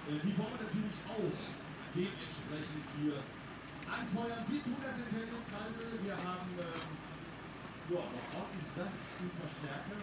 Die wollen wir natürlich auch dementsprechend hier anfeuern. Wir tun das im Verhältniskreisel. Wir haben noch ordentlich Saft zum Verstärker.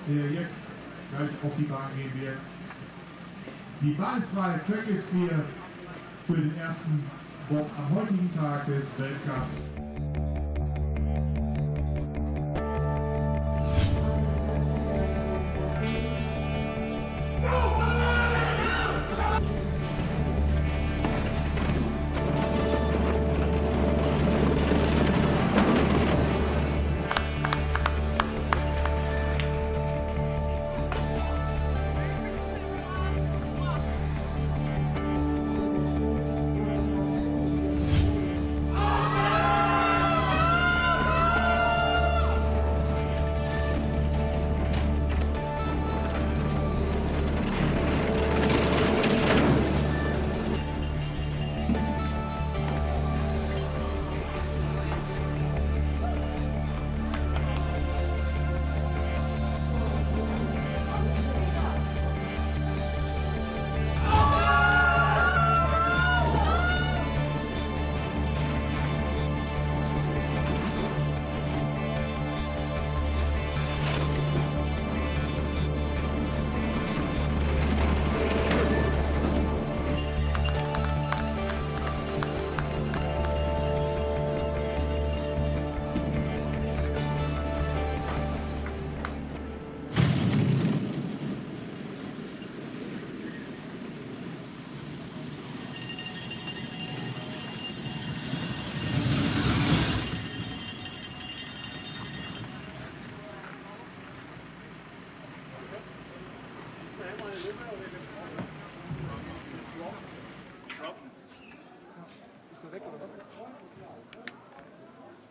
Der jetzt gleich auf die Bahn gehen wird. Die Bahn ist frei, Track ist clear für den ersten Bob am heutigen Tag des Weltcups.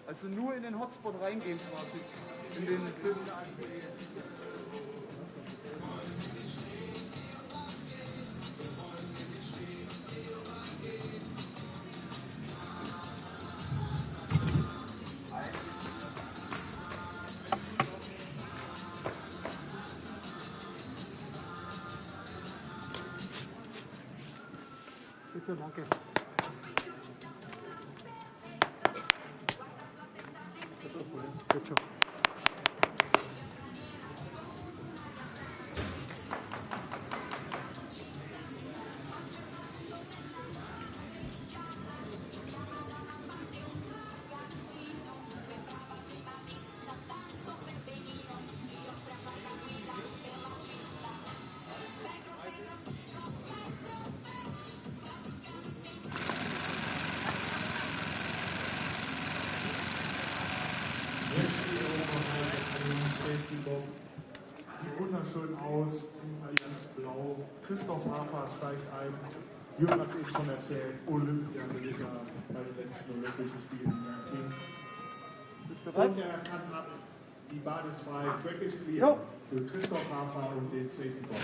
Also nur in den Hotspot reingehen quasi. In den Bitte, danke. Good job. Sieht wunderschön aus, in Allianz Blau. Christoph Hafer steigt ein. Jürgen hat es eben schon erzählt, Olympiasieger bei den letzten Olympischen Spielen im Team. Und er kann ab. Die Bahn ist frei, Track ist clear für Christoph Hafer und den Safety Bob.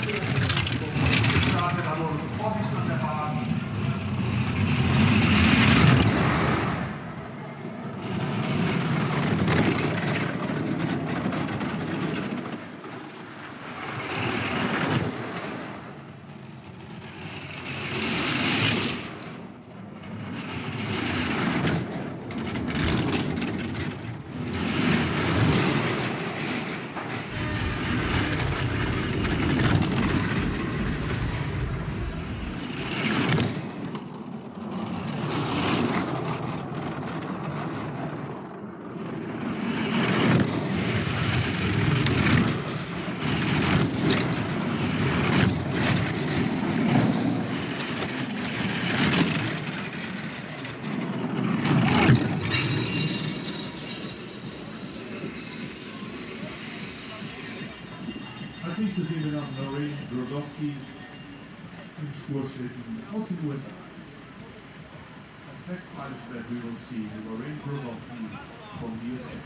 Ja. Als nächstes sehen wir noch Renn-Wochenende im Spurschlitten aus den USA. Als next participant we will see Renn-Wochenende from the USA.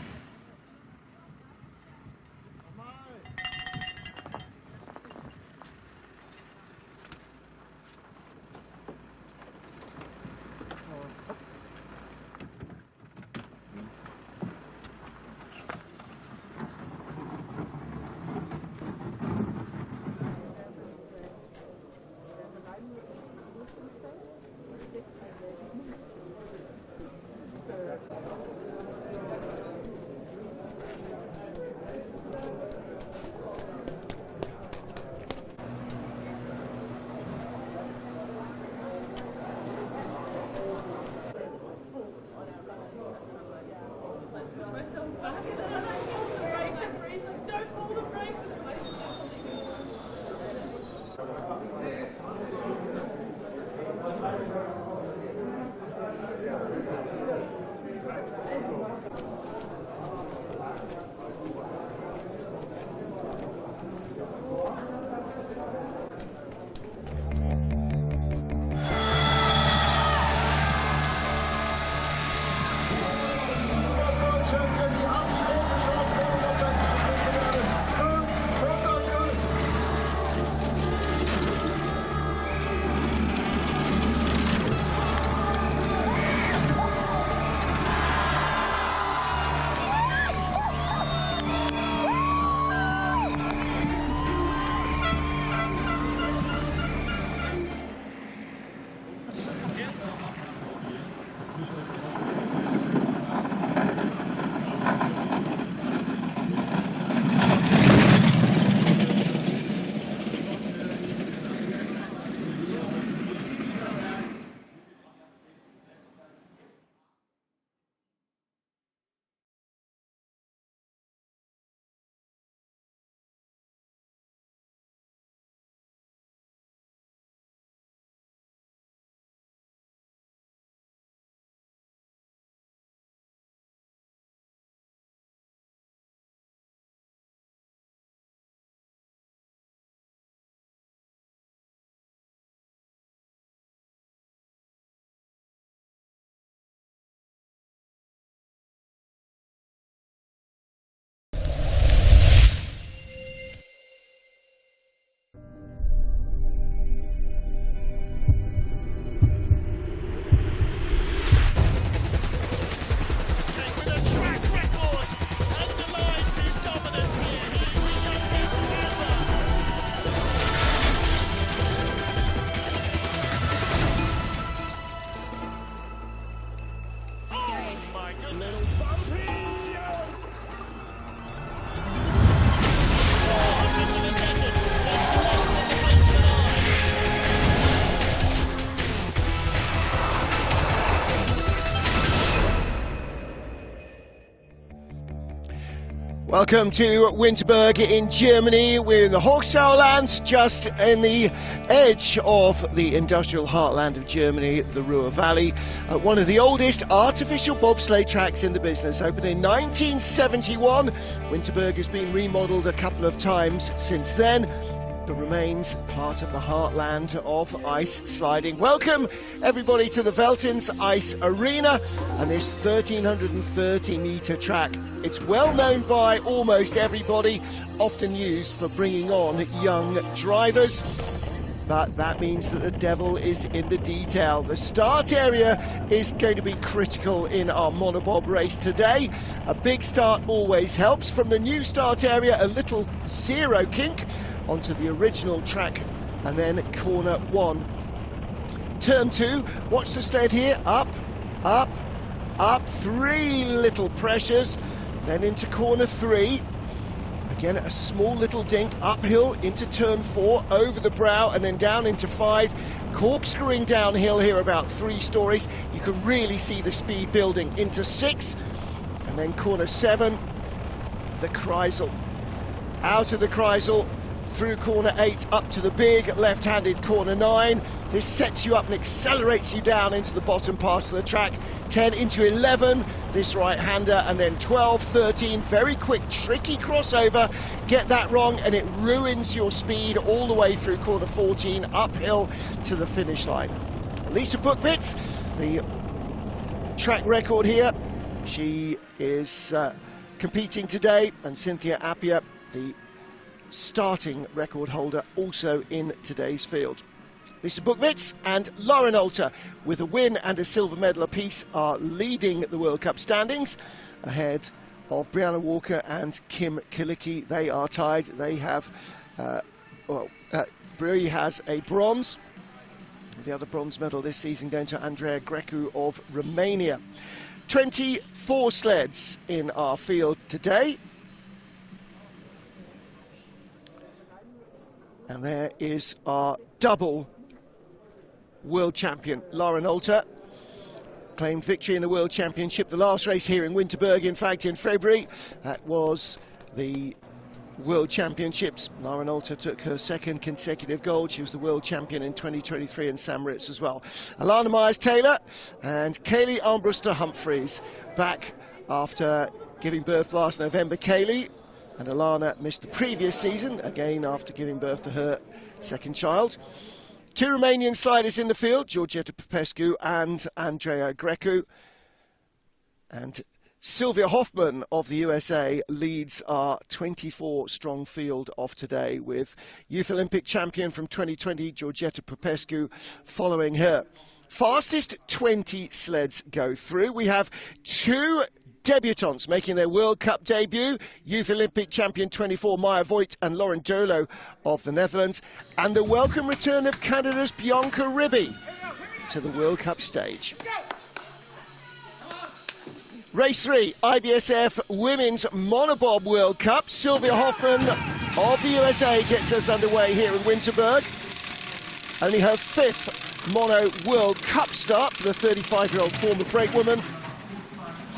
Welcome to Winterberg in Germany. We're in the Hochsauerland, just in the edge of the industrial heartland of Germany, the Ruhr Valley. One of the oldest artificial bobsleigh tracks in the business. Opened in 1971, Winterberg has been remodeled a couple of times since then. It remains part of the heartland of ice sliding. Welcome everybody to the Veltins Ice Arena and this 1330 metre track. It's well known by almost everybody, often used for bringing on young drivers. But that means that the devil is in the detail. The start area is going to be critical in our Monobob race today. A big start always helps. From the new start area, a little zero kink onto the original track, and then corner one. Turn two, watch the sled here, up, up, up, three little pressures, then into corner three. Again, a small little dink uphill into turn four, over the brow, and then down into five. Corkscrewing downhill here about 3 stories. You can really see the speed building into 6, and then corner 7, the Kreisel. Out of the Kreisel, through corner 8 up to the big left-handed corner 9. This sets you up and accelerates you down into the bottom part of the track. 10 into 11, this right-hander, and then 12, 13, very quick, tricky crossover. Get that wrong and it ruins your speed all the way through corner 14, uphill to the finish line. Lisa Bukvitz, the track record here, she is competing today, and Cynthia Appia, the starting record holder, also in today's field. Lisa Bukvitz and Lauren Alter, with a win and a silver medal apiece, are leading the World Cup standings ahead of Brianna Walker and Kim Kilicki. They are tied. They have, Brie has a bronze. The other bronze medal this season going to Andreea Grecu of Romania. 24 sleds in our field today. And there is our double world champion, Lauren Alter. Claimed victory in the World Championship, the last race here in Winterberg, in fact, in February. That was the World Championships. Lauren Alter took her second consecutive gold. She was the world champion in 2023 in St. Moritz as well. Alana Myers-Taylor and Kaylee Armbruster-Humphreys back after giving birth last November. Kaylee and Alana missed the previous season, again after giving birth to her second child. Two Romanian sliders in the field, Georgeta Popescu and Andreea Grecu. And Sylvia Hoffman of the USA leads our 24-strong field of today, with Youth Olympic champion from 2020, Georgeta Popescu, following her. Fastest 20 sleds go through. We have two debutants making their World Cup debut, Youth Olympic champion 24 Maya Voigt and Lauren Dolo of the Netherlands, and the welcome return of Canada's Bianca Ribby to the World Cup stage. Race 3, IBSF Women's Monobob World Cup. Sylvia Hoffman of the USA gets us underway here in Winterberg. Only her 5th Mono World Cup start for the 35-year-old former brakewoman.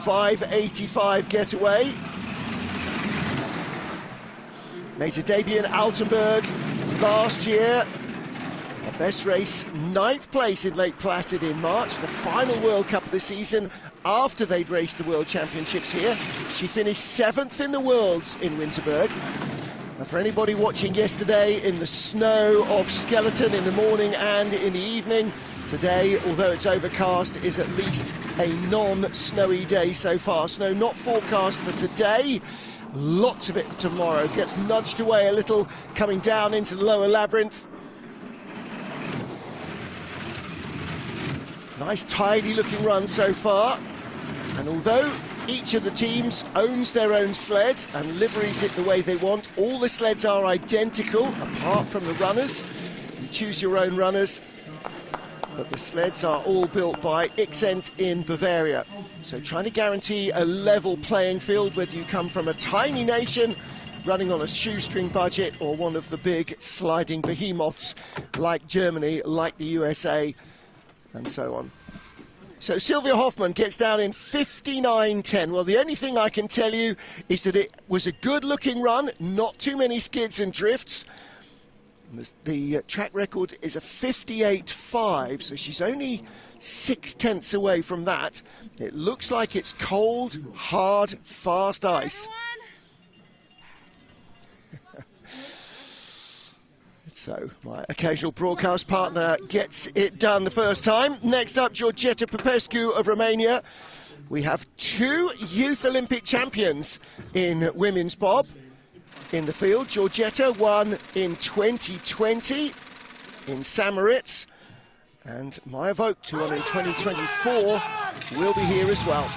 5:85 getaway. Made her debut in Altenburg last year. Her best race, 9th place in Lake Placid in March, the final World Cup of the season after they'd raced the World Championships here. She finished 7th in the Worlds in Winterberg. And for anybody watching yesterday in the snow of Skeleton in the morning and in the evening, today, although it's overcast, is at least a non-snowy day so far. Snow not forecast for today. Lots of it for tomorrow. Gets nudged away a little coming down into the lower labyrinth. Nice tidy looking run so far. And although each of the teams owns their own sled and liveries it the way they want, all the sleds are identical apart from the runners. You choose your own runners. But the sleds are all built by Ixent in Bavaria. So trying to guarantee a level playing field, whether you come from a tiny nation running on a shoestring budget or one of the big sliding behemoths like Germany, like the USA, and so on. So Sylvia Hoffman gets down in 59.10. Well, the only thing I can tell you is that it was a good-looking run, not too many skids and drifts. The track record is a 58.5, so she's only 0.6 away from that. It looks like it's cold, hard, fast ice. So my occasional broadcast partner gets it done the first time. Next up, Georgeta Popescu of Romania. We have two Youth Olympic champions in women's bob in the field. Georgeta won in 2020 in St. Moritz, and Maya Voigt, who won in 2024, will be here as well.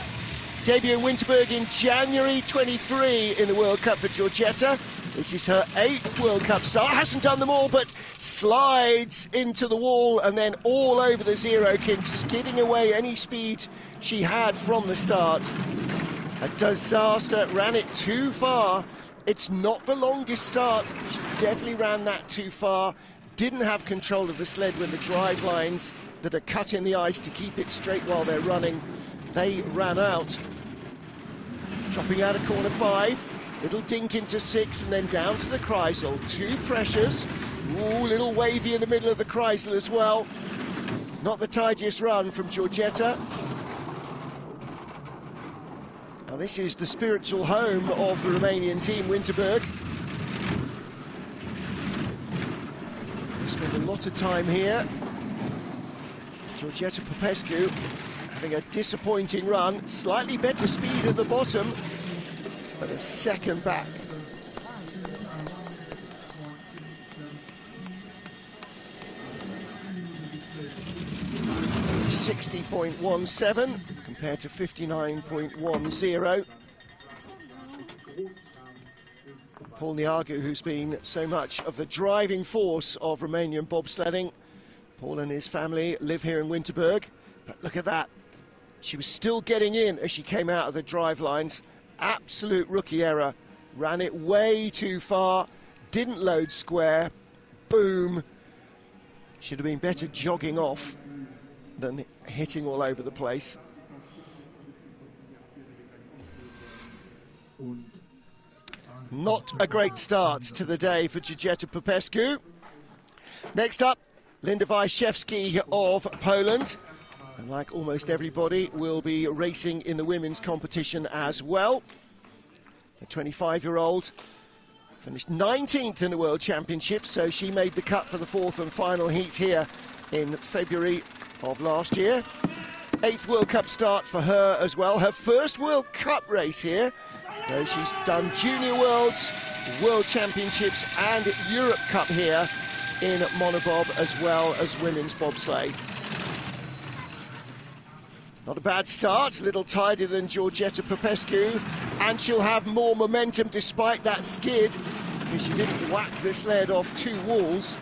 Debut in Winterberg in January 23 in the World Cup for Georgeta. This is her 8th World Cup start. Hasn't done them all, but slides into the wall and then all over the zero kick, skidding away any speed she had from the start. A disaster, ran it too far. It's not the longest start. She definitely ran that too far. Didn't have control of the sled when the drive lines that are cut in the ice to keep it straight while they're running, they ran out. Dropping out of corner 5. Little dink into 6 and then down to the Kreisel. 2 pressures. Ooh, little wavy in the middle of the Kreisel as well. Not the tidiest run from Georgetta. Now this is the spiritual home of the Romanian team, Winterberg. They spend a lot of time here. Georgetta Popescu having a disappointing run. Slightly better speed at the bottom, but a second back. 60.17 compared to 59.10. Paul Niagu, who's been so much of the driving force of Romanian bobsledding. Paul and his family live here in Winterberg, but look at that. She was still getting in as she came out of the drive lines. Absolute rookie error. Ran it way too far, didn't load square, boom. Should have been better jogging off than hitting all over the place. Not a great start to the day for Georgetta Popescu. Next up, Linda Wyszewski of Poland. And like almost everybody, will be racing in the women's competition as well. The 25-year-old finished 19th in the World Championship, so she made the cut for the 4th and final heat here in February of last year. 8th World Cup start for her as well. Her first World Cup race here, though she's done Junior Worlds, World Championships and Europe Cup here in Monobob as well as women's bobsleigh. Not a bad start, a little tidier than Georgetta Popescu, and she'll have more momentum despite that skid, because she didn't whack the sled off 2 walls.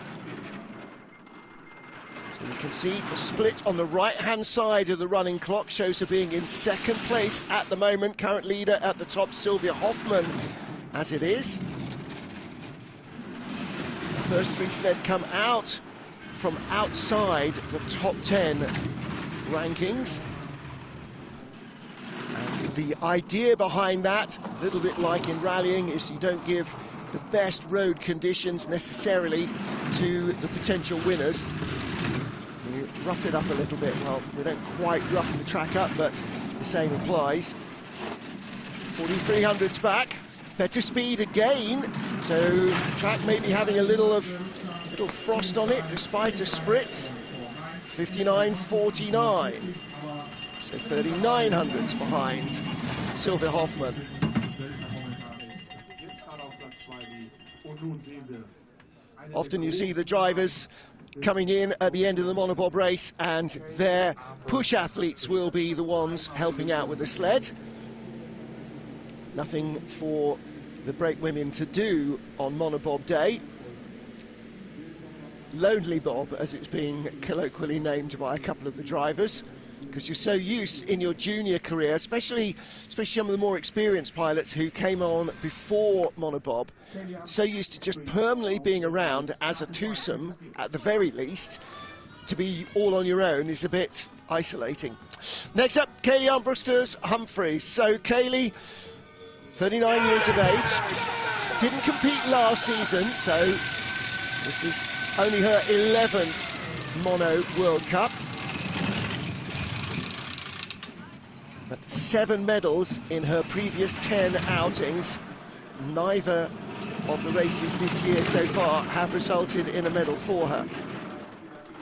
So you can see the split on the right-hand side of the running clock shows her being in 2nd place at the moment. Current leader at the top, Sylvia Hoffmann, as it is. The first 3 sleds come out from outside the top 10 rankings. And the idea behind that, a little bit like in rallying, is you don't give the best road conditions necessarily to the potential winners. You rough it up a little bit. Well, we don't quite rough the track up, but the same applies. 4300's back, better speed again, so track may be having a little frost on it despite a spritz. 59.49. So 3900s behind Sylvia Hoffmann. Often you see the drivers coming in at the end of the monobob race, and their push athletes will be the ones helping out with the sled. Nothing for the brake women to do on monobob day. Lonely Bob, as it's being colloquially named by a couple of the drivers, because you're so used in your junior career, especially some of the more experienced pilots who came on before monobob, so used to just permanently being around as a twosome, at the very least. To be all on your own is a bit isolating. Next up, Kaylee Armbrusters Humphreys. So Kaylee, 39 years of age, didn't compete last season, so this is only her 11th Mono World Cup. But 7 medals in her previous 10 outings. Neither of the races this year so far have resulted in a medal for her.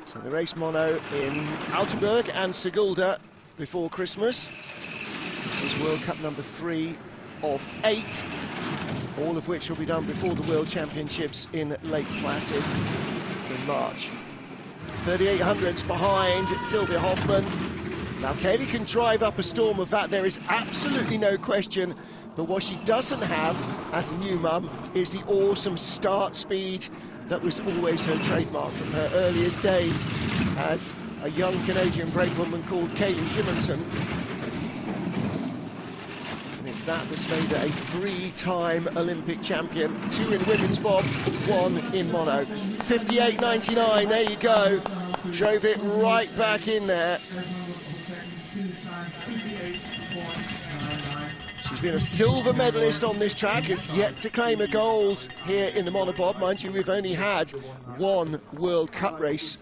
So the race mono in Altenburg and Sigulda before Christmas. This is World Cup number 3 of 8, all of which will be done before the World Championships in Lake Placid in March. 3800s behind Sylvia Hoffmann. Now Kaylee can drive up a storm of that, there is absolutely no question, but what she doesn't have as a new mum is the awesome start speed that was always her trademark from her earliest days as a young Canadian brakewoman called Kaylee Simonson. And it's that that's made her a 3-time Olympic champion, 2 in women's bob, 1 in mono. 58.99, there you go, drove it right back in there. She's She's been a silver medalist on this track, has yet to claim a gold here in the Monobob. Mind you, we've only had one World Cup race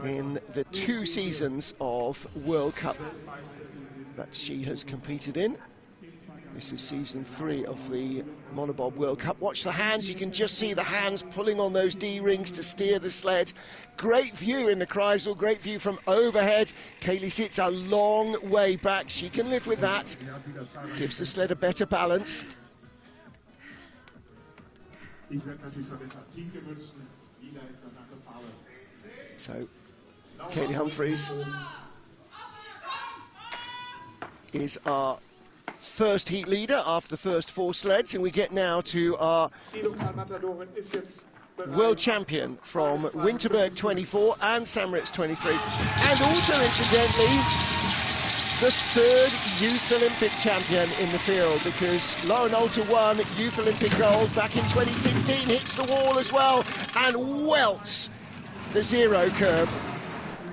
in the 2 seasons of World Cup that she has competed in. This is season 3 of the Monobob World Cup. Watch the hands, you can just see the hands pulling on those D-rings to steer the sled. Great view in the Kreisel, great view from overhead. Kaylee sits a long way back, she can live with that. Gives the sled a better balance. So, Kaylee Humphries is our first heat leader after the first 4 sleds, and we get now to our world champion from Winterberg 24 and Samritz 23, and also incidentally the 3rd Youth Olympic champion in the field, because Lauren Alter won Youth Olympic gold back in 2016, hits the wall as well and welts the zero curve.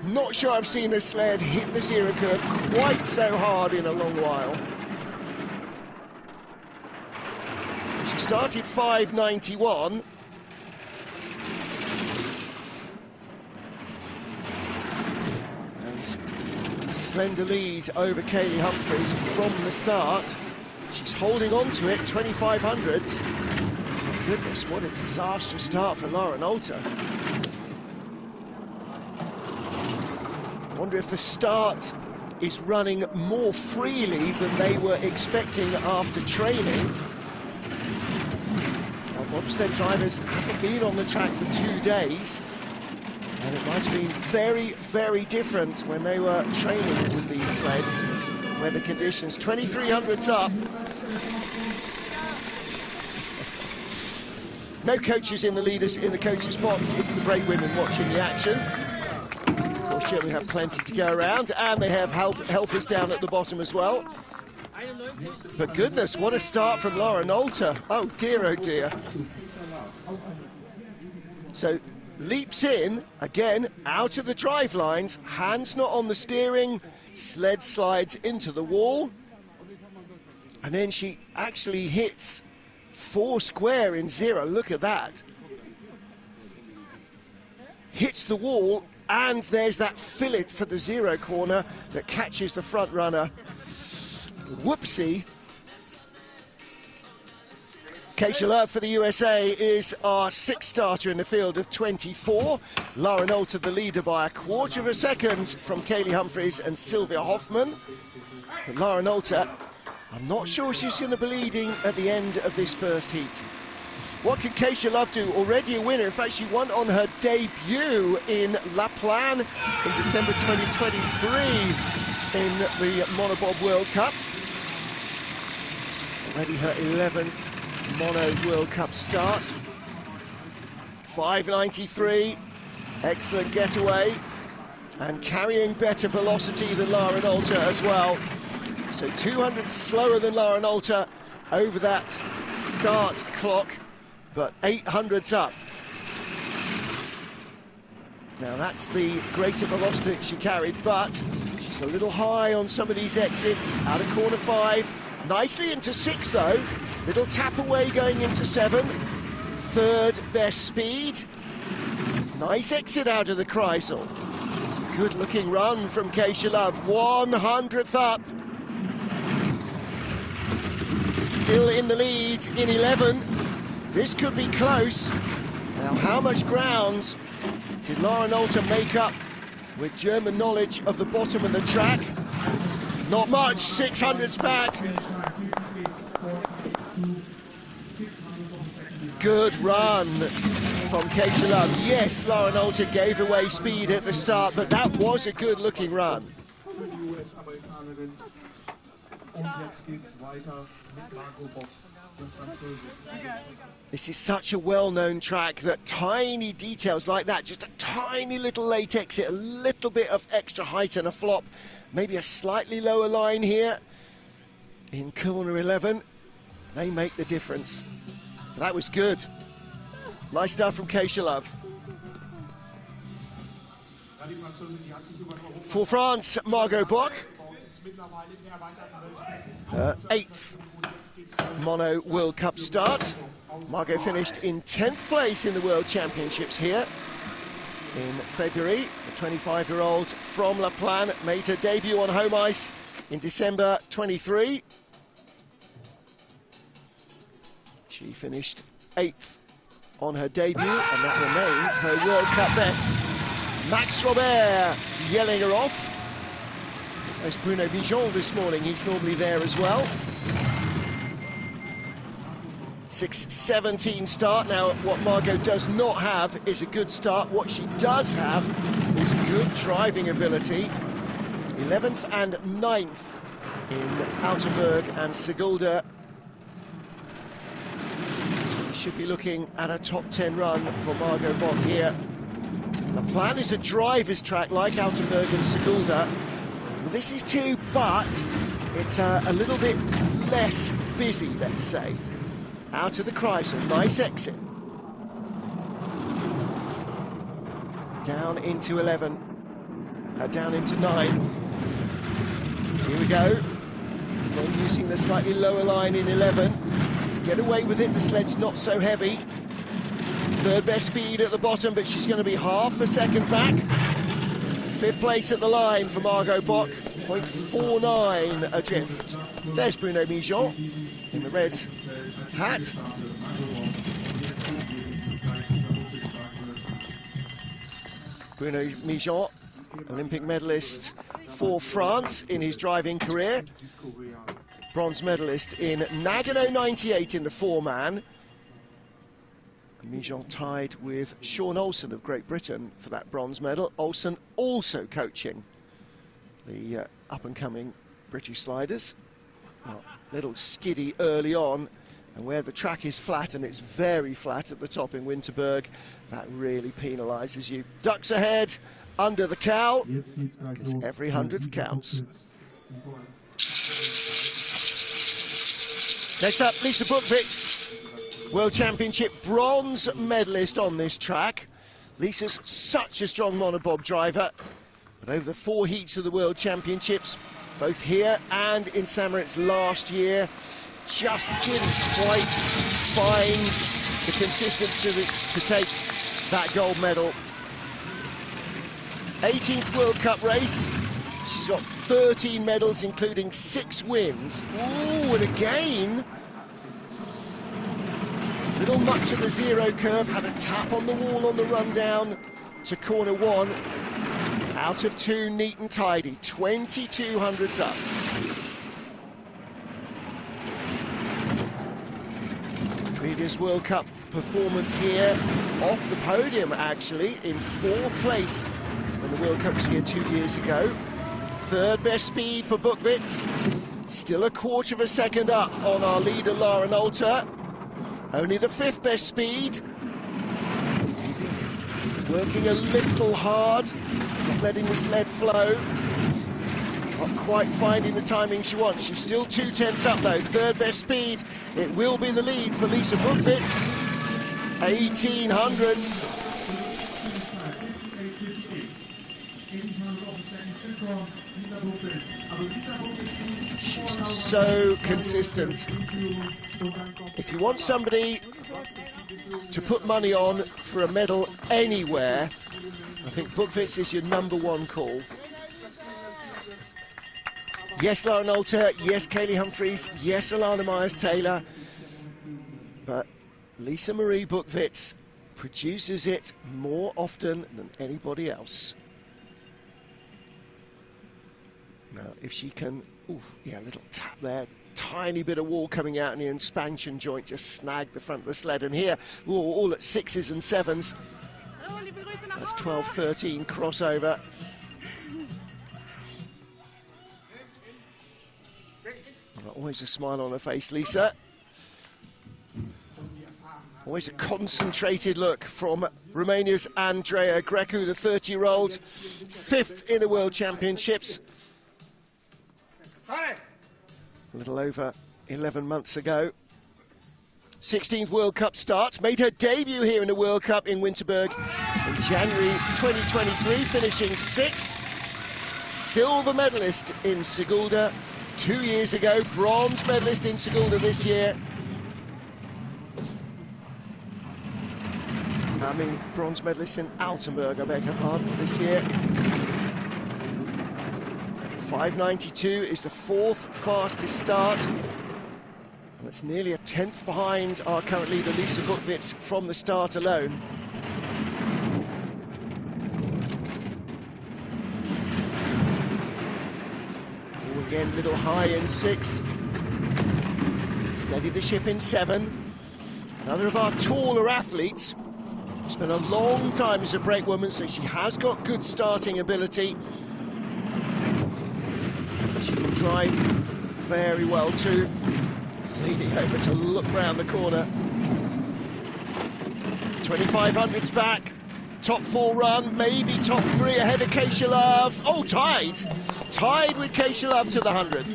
Not sure I've seen a sled hit the zero curve quite so hard in a long while. She started 5:91. And a slender lead over Kaylee Humphries from the start. She's holding on to it, 2500s. Goodness, what a disastrous start for Lauren Alter. I wonder if the start is running more freely than they were expecting after training. Bobsleigh drivers haven't been on the track for 2 days, and it might have been very, very different when they were training with these sleds, weather conditions. 2300s up. No coaches in the coaches box. It's the brave women watching the action. Of course, Germany have plenty to go around, and they have helpers down at the bottom as well. But goodness, what a start from Lauren Alter. Oh dear, So leaps in, again, out of the drive lines, hands not on the steering, sled slides into the wall, and then she actually hits 4 square in 0, look at that. Hits the wall, and there's that fillet for the 0 corner that catches the front runner. Whoopsie. Keisha Love for the USA is our 6th starter in the field of 24. Lauren Alter the leader by a 1/4 of a second from Kaylee Humphries and Sylvia Hoffman. But Lauren Alter, I'm not sure she's going to be leading at the end of this first heat. What can Keisha Love do? Already a winner. In fact, she won on her debut in La Plagne in December 2023 in the Monobob World Cup. Already her 11th Mono World Cup start. 5:93, excellent getaway, and carrying better velocity than Lauren Alter as well. So 200 slower than Lauren Alter over that start clock, but 800s up. Now that's the greater velocity she carried, but she's a little high on some of these exits. Out of corner 5, nicely into 6 though. Little tap away going into 7. 3rd best speed. Nice exit out of the Kreisel. Good looking run from Keisha Love. 100th up. Still in the lead in 11. This could be close. Now how much ground did Lauren Alter make up with German knowledge of the bottom of the track? Not much, 600s back. Good run from Keisha Love. Yes, Lauren Alter gave away speed at the start, but that was a good looking run. This is such a well-known track that tiny details like that, just a tiny little late exit, a little bit of extra height and a flop, maybe a slightly lower line here in corner 11, they make the difference. That was good. Nice stuff from Keisha Love. For France, Margot Bock, her 8th Mono World Cup start. Margot finished in 10th place in the World Championships here in February. The 25-year-old from La Plagne made her debut on home ice in December 23. She finished 8th on her debut, and that remains her World Cup best. Max Robert yelling her off. There's Bruno Mijon this morning, he's normally there as well. 6:17 start. Now, what Margot does not have is a good start. What she does have is good driving ability. 11th and 9th in Altenburg and Sigulda. So we should be looking at a top 10 run for Margot Bock here. The plan is a driver's track like Altenburg and Sigulda. Well, this is too, but it's a little bit less busy, let's say. Out of the Chrysler, nice exit. Down into 11, down into 9. Here we go. Then using the slightly lower line in 11. Get away with it, the sled's not so heavy. Third best speed at the bottom, but she's going to be half a second back. 5th place at the line for Margot Bock, 0.49 adrift. There's Bruno Mijon in the red hat. Bruno Mijon, Olympic medalist for France in his driving career. Bronze medalist in Nagano 98 in the 4-man. Mijon tied with Sean Olsen of Great Britain for that bronze medal. Olsen also coaching the up-and-coming British sliders. Well, little skiddy early on, and where the track is flat, and it's very flat at the top in Winterberg, that really penalises you. Ducks ahead, under the cow, because every 100th counts. Next up, Lisa Buchwitz, World Championship bronze medalist on this track. Lisa's such a strong monobob driver, but over the 4 heats of the World Championships, both here and in St. Moritz last year, just didn't quite find the consistency to take that gold medal. 18th World Cup race. She's got 13 medals, including 6 wins. Ooh, and again, little much of the zero curve, had a tap on the wall on the run down to corner 1. Out of 2, neat and tidy, 2200s up. Previous World Cup performance here, off the podium actually, in 4th place when the World Cup was here 2 years ago. 3rd best speed for Buchwitz, still a 1/4 of a second up on our leader Lara Nolte. Only the 5th best speed. Working a little hard, not letting the sled flow. Not quite finding the timing she wants. She's still 2/10 up though. 3rd best speed. It will be the lead for Lisa Buchwitz. 1800s. She's so consistent. If you want somebody to put money on for a medal anywhere, I think Buchwitz is your #1 call. Yes, Lara Nolte, yes, Kaylee Humphries, yes, Alana Myers-Taylor, but Lisa Marie Buchwitz produces it more often than anybody else. Now, if she can, ooh, yeah, a little tap there, tiny bit of wall coming out in the expansion joint, just snag the front of the sled, and here, ooh, all at 6s and 7s. That's 12-13 crossover. Always a smile on her face, Lisa. Always a concentrated look from Romania's Andreea Grecu, the 30-year-old, 5th in the World Championships. A little over 11 months ago. 16th World Cup start, made her debut here in the World Cup in Winterberg in January 2023, finishing 6th. Silver medalist in Sigulda, 2 years ago, bronze medalist in Sigulda this year. I mean, bronze medalist in Altenburg, I beg your pardon, this year. 5:92 is the 4th fastest start. And that's nearly a 10th behind our current leader, Lisa Buchwitz, from the start alone. Oh, again, little high in 6. Steady the ship in 7. Another of our taller athletes. She's been a long time as a brakewoman, so she has got good starting ability. She can drive very well too. Leaning over to look round the corner. 2500's back. Top 4 run, maybe top 3 ahead of Keisha Love. Oh, tied! Tied with Keisha Love to the 100.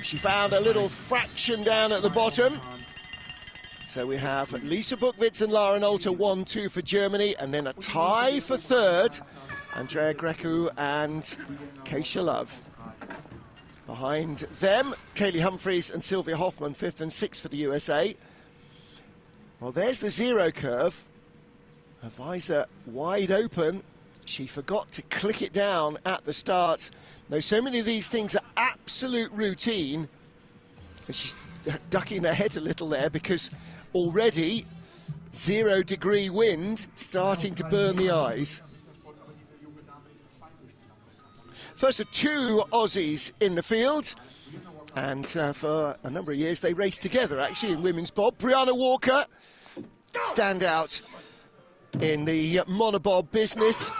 She found a little fraction down at the bottom. So we have Lisa Buchwitz and Lara Nolte 1-2 for Germany, and then a tie for 3rd. Andrea Grecu and Keisha Love. Behind them, Kaylee Humphries and Sylvia Hoffman, 5th and 6th for the USA. Well, there's the 0 curve. Her visor wide open. She forgot to click it down at the start. Now, so many of these things are absolute routine. And she's ducking her head a little there because already 0-degree wind starting to burn the eyes. First of 2 Aussies in the field. And for a number of years they raced together actually in women's bob. Brianna Walker, standout in the Monobob business.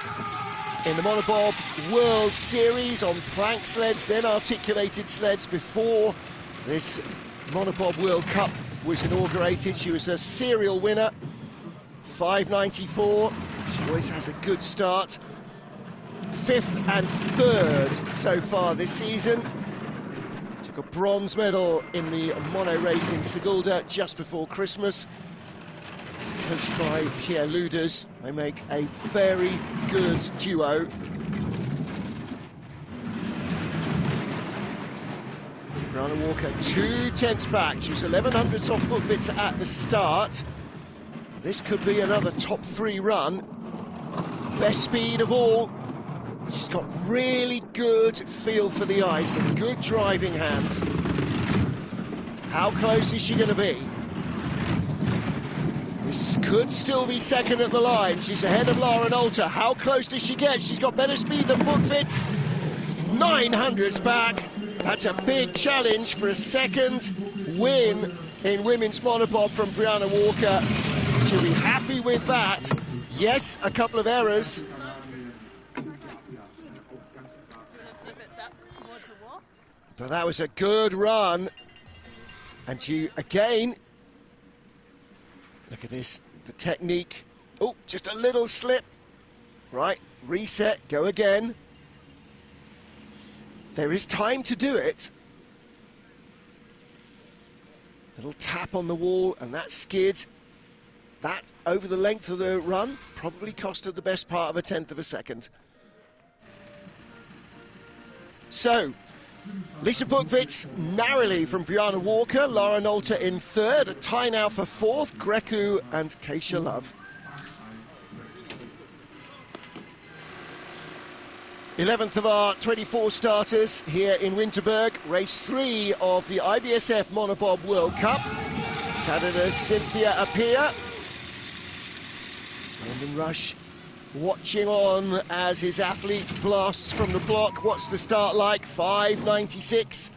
In the Monobob World Series on plank sleds, then articulated sleds before this Monobob World Cup was inaugurated. She was a serial winner, 5:94. She always has a good start. 5th and 3rd so far this season. Took a bronze medal in the mono race in Sigulda just before Christmas. Coached by Pierre Luders. They make a very good duo. Brianna Walker 2 tenths back. She was 1100ths off Buchwitz at the start. This could be another top 3 run. Best speed of all. She's got really good feel for the ice and good driving hands. How close is she going to be? This could still be 2nd at the line. She's ahead of Lara Nolte. How close does she get? She's got better speed than Buchwitz. 900s back. That's a big challenge for a 2nd win in women's monobob from Brianna Walker. She'll be happy with that. Yes, a couple of errors. But that was a good run. And you, again, look at this, the technique. Oh, just a little slip. Right, reset, go again. There is time to do it. Little tap on the wall and that skid. That, over the length of the run, probably cost her the best part of a 1/10 of a second. So, Lisa Buchwitz narrowly from Brianna Walker, Lara Nolte in 3rd, a tie now for 4th, Grecu and Keisha Love. 11th of our 24 starters here in Winterberg, race 3 of the IBSF Monobob World Cup. Canada's Cynthia Appiah. Brendan Rush watching on as his athlete blasts from the block. What's the start like? 5:96.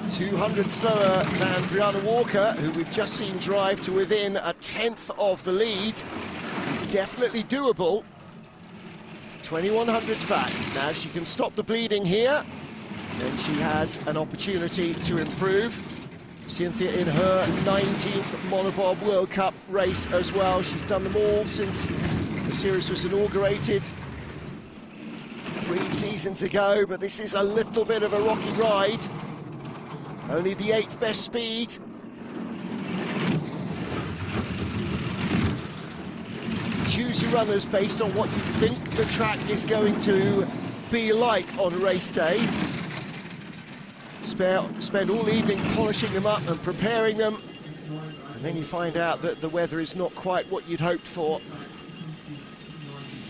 200 slower than Brianna Walker, who we've just seen drive to within a 1/10 of the lead. It's definitely doable. 2100s back. Now she can stop the bleeding here. Then she has an opportunity to improve. Cynthia in her 19th Monobob World Cup race as well. She's done them all since the series was inaugurated 3 seasons ago, but this is a little bit of a rocky ride. Only the 8th best speed. choose your runners based on what you think the track is going to be like on race day. Spend all evening polishing them up and preparing them, and then you find out that the weather is not quite what you'd hoped for.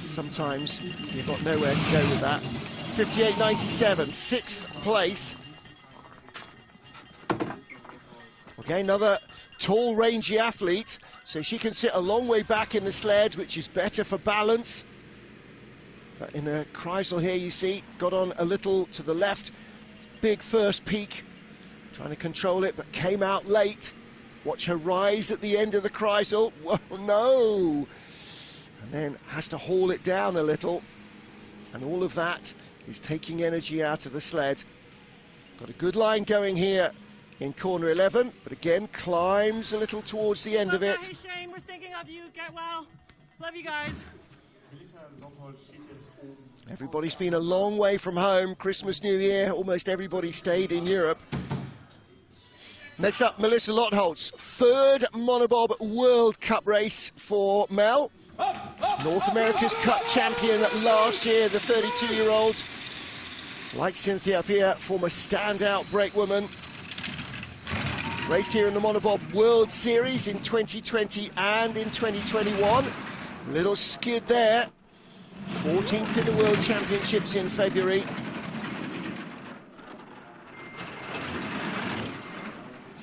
Sometimes you've got nowhere to go with that. 58.97, 6th place. Okay, another tall, rangy athlete, so she can sit a long way back in the sled, which is better for balance. But in the Kreisel here, you see, got on a little to the left. Big first peak, trying to control it, but came out late. Watch her rise at the end of the Kreisel. Whoa, no! And then has to haul it down a little. And all of that is taking energy out of the sled. Got a good line going here in corner 11, but again, climbs a little towards the end of it. Shane, we're thinking of you. Get well. Love you guys. Everybody's been a long way from home. Christmas, New Year, almost everybody stayed in Europe. Next up, Melissa Lotholtz, 3rd Monobob World Cup race for Mel. North America's Cup champion last year, the 32-year-old. Like Cynthia Pia, former standout brakewoman. Raced here in the Monobob World Series in 2020 and in 2021. Little skid there. 14th in the World Championships in February.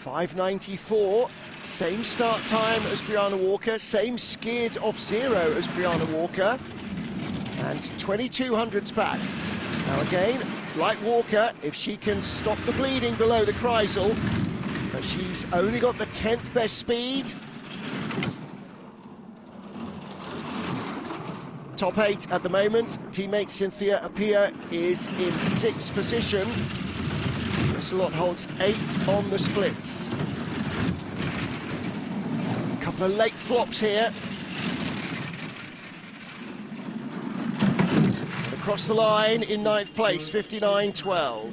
.594, same start time as Brianna Walker, same skid off 0 as Brianna Walker, and 2200s back. Now again, like Walker, if she can stop the bleeding below the Kreisel, but she's only got the 10th best speed. Top 8 at the moment. Teammate Cynthia Apia is in 6th position. Lotholtz 8 on the splits. A couple of late flops here. Across the line in 9th place, 59.12.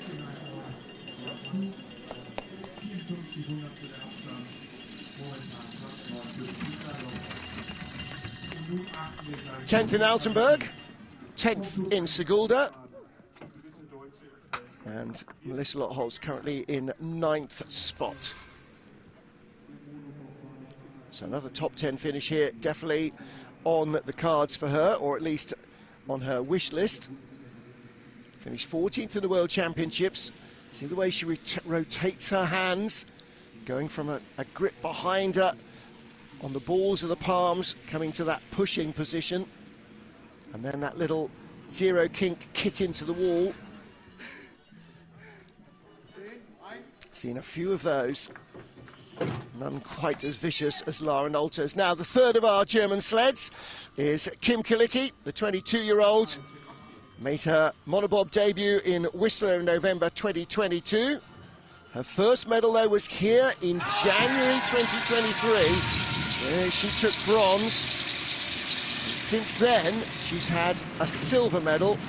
10th in Altenburg, 10th in Sigulda, and Melissa Lotholtz currently in 9th spot. So another top 10 finish here, definitely on the cards for her, or at least on her wish list. Finished 14th in the World Championships. See the way she rotates her hands, going from a grip behind her on the balls of the palms, coming to that pushing position, and then that little 0 kink kick into the wall. Seen a few of those, none quite as vicious as Lara Nolter's. Now the 3rd of our German sleds is Kim Kilicki, the 22-year-old. Made her Monobob debut in Whistler in November 2022. Her first medal though was here in January 2023, where she took bronze. Since then, she's had a silver medal,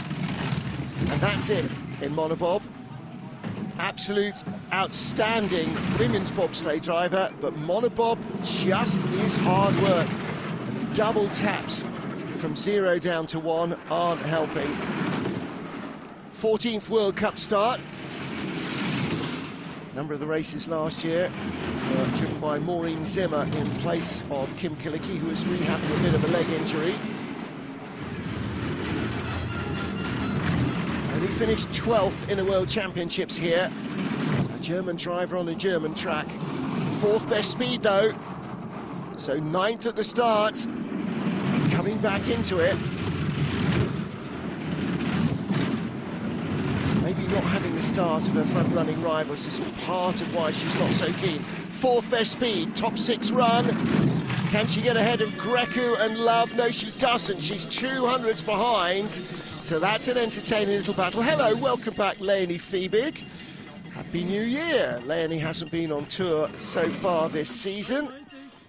and that's it in Monobob. Absolute outstanding women's bobsleigh driver, but Monobob just is hard work. And double taps from 0 down to 1 aren't helping. 14th World Cup start. Number of the races last year were driven by Maureen Zimmer in place of Kim Kilicki, who was rehabbing a bit of a leg injury. Only finished 12th in the World Championships here. A German driver on a German track. 4th best speed though. So 9th at the start. Coming back into it. Maybe not having the start of her front-running rivals is part of why she's not so keen. 4th best speed, top 6 run. Can she get ahead of Grecu and Love? No, she doesn't. She's 200s behind. So that's an entertaining little battle. Hello, welcome back, Leonie Fiebig. Happy New Year. Leonie hasn't been on tour so far this season.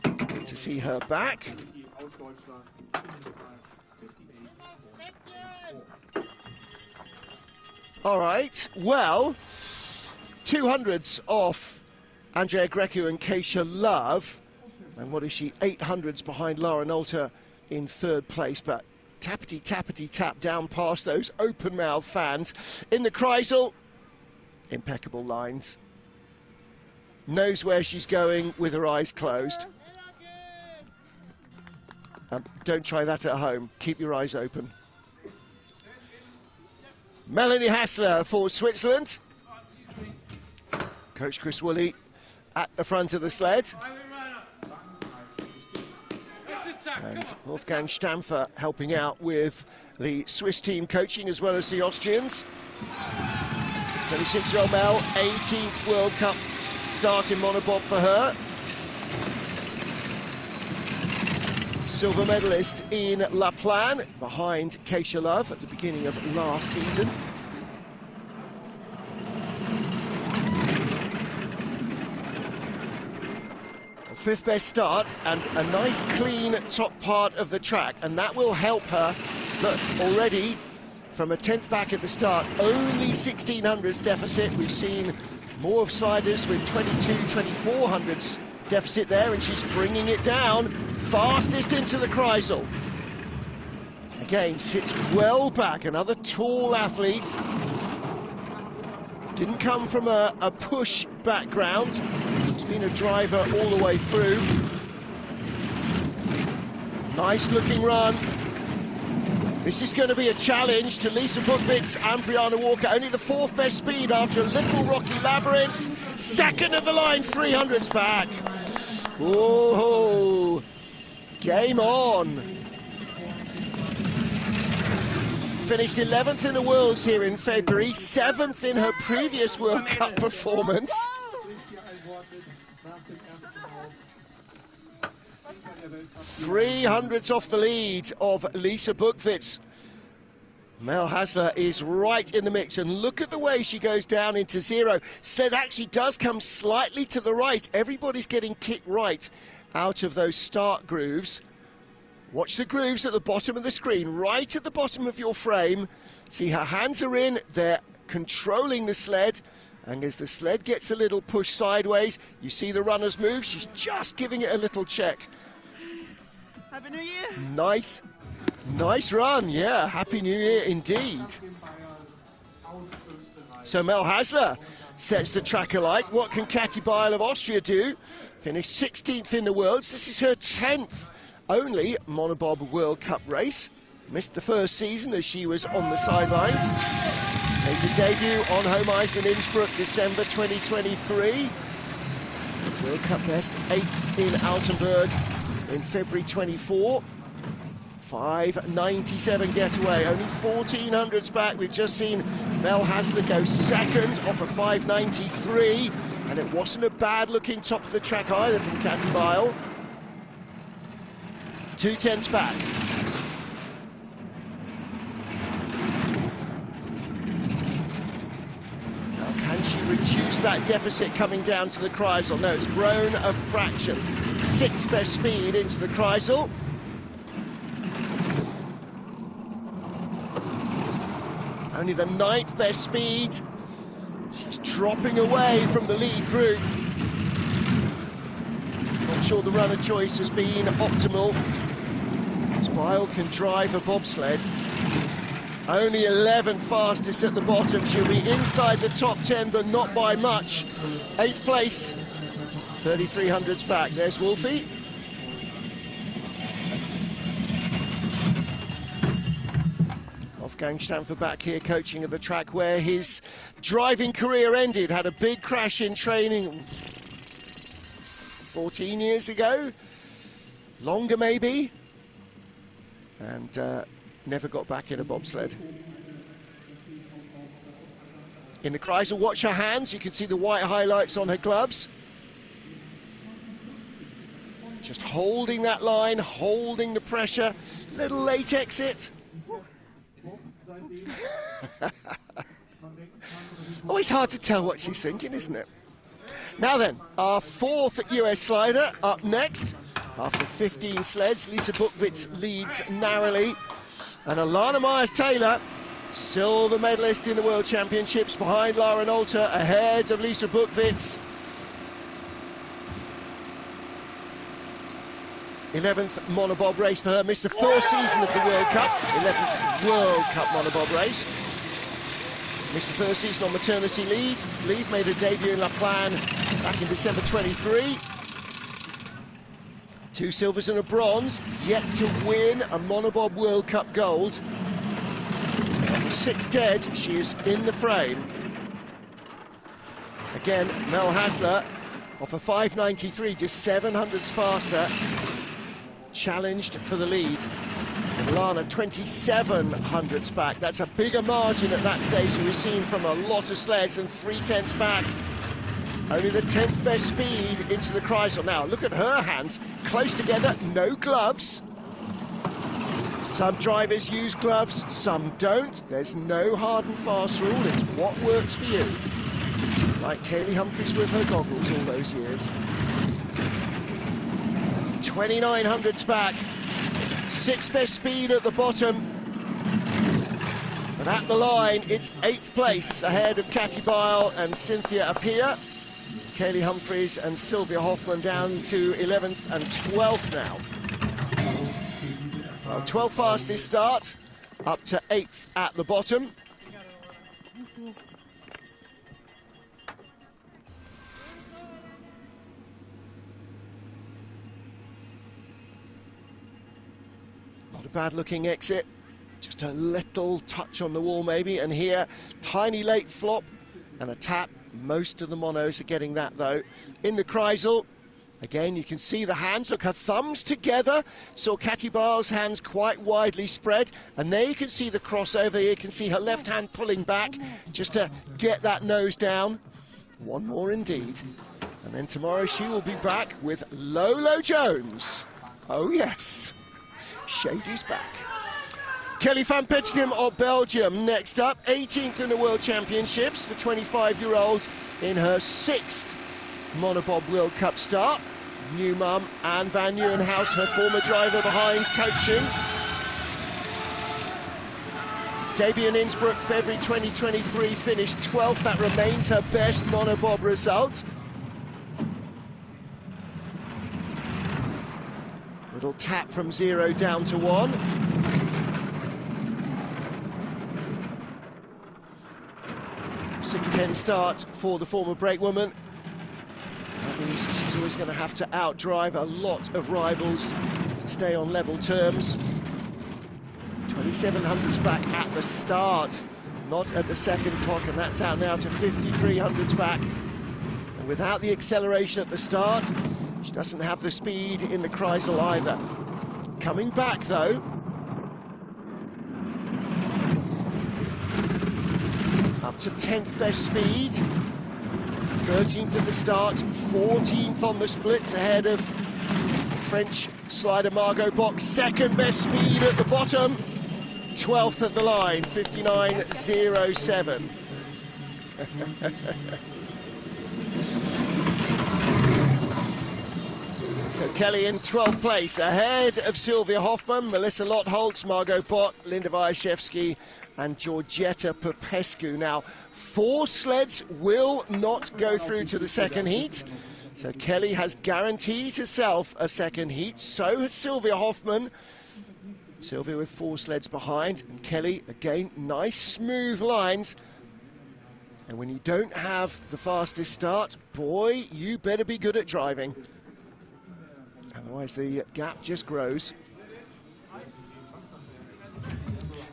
Good to see her back. All right, well, 200s off Andrea Grecu and Keisha Love. And what is she? 800s behind Lara Nolter in third place, but tappity-tappity-tap down past those open-mouthed fans. In the Kreisel, impeccable lines. Knows where she's going with her eyes closed. Don't try that at home. Keep your eyes open. Melanie Hassler for Switzerland. Coach Chris Woolley at the front of the sled. And Wolfgang Stampfer helping out with the Swiss team coaching as well as the Austrians. 26-year-old Mel, 18th World Cup start in Monobob for her. Silver medalist in La Plagne, behind Keisha Love at the beginning of last season. Fifth best start and a nice clean top part of the track, and that will help her. Look, already from a 10th back at the start, only 1600s deficit. We've seen more of sliders with 2400s deficit there, and she's bringing it down. Fastest into the Kreisel. Again, sits well back, another tall athlete. Didn't come from a push background. She's been a driver all the way through. Nice looking run. This is going to be a challenge to Lisa Buchwitz and Brianna Walker. Only the fourth best speed after a little rocky labyrinth. Second of the line, 300s back. Whoa, game on. Finished 11th in the Worlds here in February, 7th in her previous World Cup performance. 300s off the lead of Lisa Buchwitz. Mel Hassler is right in the mix, and look at the way she goes down into zero. Sled actually does come slightly to the right. Everybody's getting kicked right out of those start grooves. Watch the grooves at the bottom of the screen, right at the bottom of your frame. See, her hands are in, they're controlling the sled, and as the sled gets a little push sideways, you see the runners move. She's just giving it a little check. Happy New Year! Nice run, yeah, Happy New Year indeed. So Mel Hassler sets the track alight. What can Kathi Beil of Austria do? Finished 16th in the Worlds. This is her 10th only Monobob World Cup race. Missed the first season as she was on the sidelines. Made a debut on home ice in Innsbruck, December 2023. World Cup best, 8th in Altenburg in February 24. 5.97 getaway, only 1400s back. We've just seen Mel Hassler go second off a 5.93, and it wasn't a bad looking top of the track either from Kathi Beil. 2/10 back. Now, can she reduce that deficit coming down to the Kreisel? No, it's grown a fraction. 6th best speed into the Kreisel. Only the 9th best speed. She's dropping away from the lead group. Not sure the runner choice has been optimal. Beil can drive a bobsled. Only 11th fastest at the bottom. She'll be inside the top 10, but not by much. 8th place, 3300s back. There's Wolfie. Wolfgang Stampfer back here coaching at the track where his driving career ended. Had a big crash in training 14 years ago. Longer maybe. And never got back in a bobsled. In the Kreisel, watch her hands. You can see the white highlights on her gloves. Just holding that line, holding the pressure. Little late exit. Always hard to tell what she's thinking, isn't it? Now then, our 4th US slider up next. After 15 sleds, Lisa Buchwitz leads narrowly. And Alana Myers-Taylor, silver medalist in the World Championships, behind Lara Nolte, ahead of Lisa Buchwitz. 11th Monobob race for her, missed the first season of the World Cup, 11th World Cup Monobob race. Missed the first season on maternity leave, made her debut in La Plagne back in December 23. 2 silvers and a bronze, yet to win a Monobob World Cup gold. 6 dead, she is in the frame. Again, Mel Hasler, off a 5.93, just 700s faster, challenged for the lead. And Lana 2700s back. That's a bigger margin at that stage than we've seen from a lot of sleds, and 3/10 back. Only the 10th best speed into the Kreisel. Now, look at her hands, close together, no gloves. Some drivers use gloves, some don't. There's no hard and fast rule, it's what works for you. Like Kaylee Humphries with her goggles all those years. 2900s back, 6th best speed at the bottom. But at the line, it's 8th place, ahead of Katy Bile and Cynthia Appiah. Kaylee Humphries and Sylvia Hoffman down to 11th and 12th now. Well, 12th fastest start, up to 8th at the bottom. Not a bad looking exit, just a little touch on the wall maybe, and here, tiny late flop and a tap. Most of the monos are getting that though. In the Kreisel, again you can see the hands, look, her thumbs together, saw Katy Bile's hands quite widely spread, and there you can see the crossover, you can see her left hand pulling back just to get that nose down. One more indeed. And then tomorrow she will be back with Lolo Jones. Oh yes, Shady's back. Kelly van Petegem of Belgium next up, 18th in the World Championships, the 25-year-old in her 6th Monobob World Cup start. New mum, Anne van Nieuwenhuis, her former driver behind, coaching. Debut in Innsbruck, February 2023, finished 12th. That remains her best Monobob result. Little tap from 0 down to 1. 6:10 start for the former brakewoman. That means she's always going to have to outdrive a lot of rivals to stay on level terms. 2700s back at the start, not at the second clock, and that's out now to 5300s back. And without the acceleration at the start, she doesn't have the speed in the Kreisel either. Coming back though. Up to 10th best speed, 13th at the start, 14th on the splits, ahead of French slider Margot Bock. 2nd best speed at the bottom, 12th at the line, 59.07. So Kelly in 12th place, ahead of Sylvia Hoffman, Melissa Lottholtz, Margot Bock, Linda Wyszewski and Georgetta Popescu. Now, 4 sleds will not go through to the second heat. So Kelly has guaranteed herself a second heat. So has Sylvia Hoffman. Sylvia with 4 sleds behind. And Kelly, again, nice smooth lines. And when you don't have the fastest start, boy, you better be good at driving. Otherwise the gap just grows.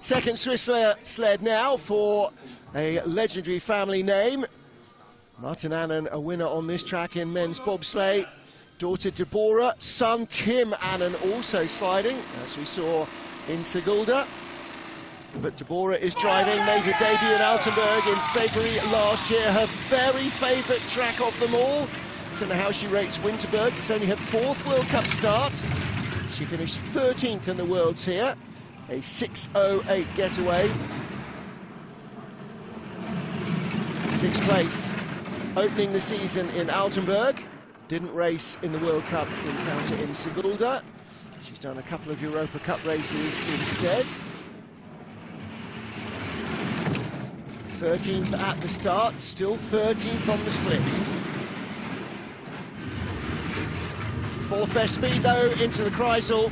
Second Swiss sled now for a legendary family name. Martin Annan, a winner on this track in men's bobsleigh. Daughter Deborah, son Tim Annan also sliding, as we saw in Sigulda. But Deborah is driving, made her debut in Altenburg in February last year. Her very favourite track of them all. Don't know how she rates Winterberg. It's only her 4th World Cup start. She finished 13th in the Worlds here. A 6:08 getaway. 6th place, opening the season in Altenburg. Didn't race in the World Cup encounter in Sigulda. She's done a couple of Europa Cup races instead. 13th at the start, still 13th on the splits. Fourth best speed though into the Kreisel.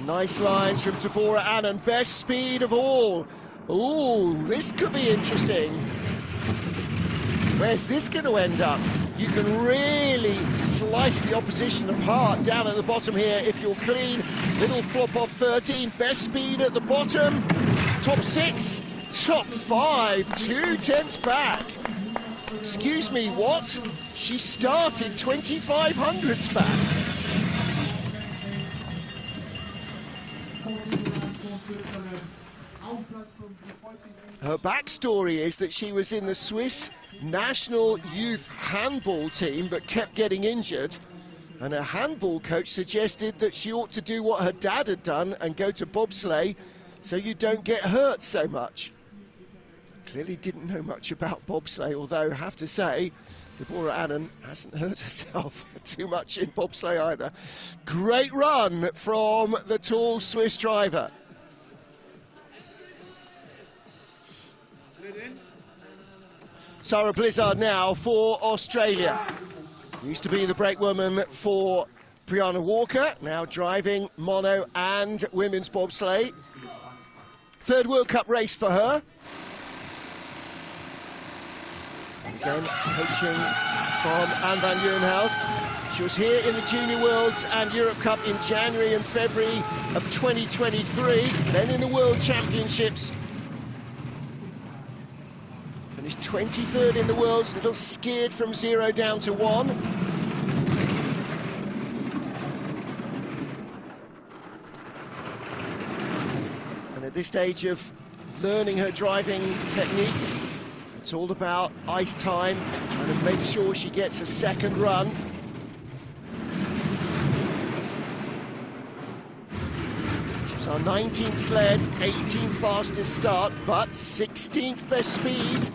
Nice lines from Deborah Annan, best speed of all. Ooh, this could be interesting. Where's this going to end up? You can really slice the opposition apart down at the bottom here if you're clean. Little flop off 13, best speed at the bottom. Top 6, top 5, 2 tenths back. Excuse me, what? She started 25 hundredths back. Her backstory is that she was in the Swiss national youth handball team but kept getting injured, and her handball coach suggested that she ought to do what her dad had done and go to bobsleigh so you don't get hurt so much. Clearly didn't know much about bobsleigh, although I have to say Deborah Annan hasn't hurt herself too much in bobsleigh either. Great run from the tall Swiss driver. Sarah Blizzard now for Australia. Used to be the brakewoman for Brianna Walker, now driving mono and women's bobsleigh. Third World Cup race for her. Again, coaching from Anne van Nieuwenhuis. She was here in the Junior Worlds and Europe Cup in January and February of 2023, then in the World Championships. Finished 23rd in the Worlds, little skid from 0 down to 1. And at this stage of learning her driving techniques, it's all about ice time, trying to make sure she gets a second run. She's our 19th sled, 18th fastest start, but 16th best speed.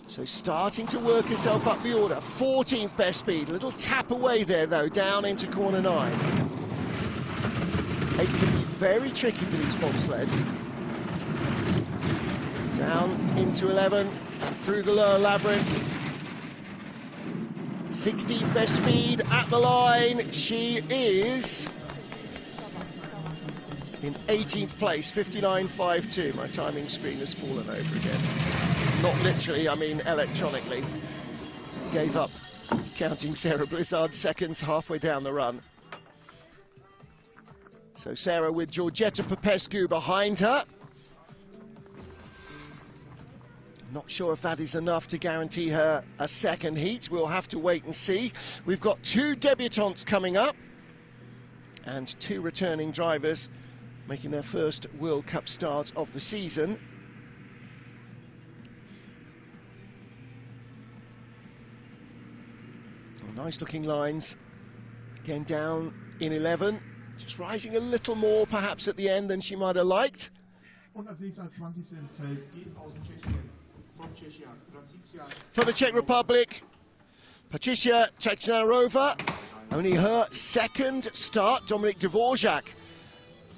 So starting to work herself up the order. 14th best speed, a little tap away there though, down into corner 9. It can be very tricky for these bobsleds. Down into 11, and through the lower labyrinth. 16th best speed at the line. She is in 18th place, 59.52. My timing screen has fallen over again. Not literally, I mean electronically. Gave up counting Sarah Blizzard's seconds halfway down the run. So Sarah with Georgetta Popescu behind her. Not sure if that is enough to guarantee her a second heat. We'll have to wait and see. We've got 2 debutantes coming up and 2 returning drivers making their first World Cup start of the season. Oh, nice looking lines. Again down in 11. Just rising a little more perhaps at the end than she might have liked. For the Czech Republic, Patricia Čečnarova, only her second start. Dominik Dvořák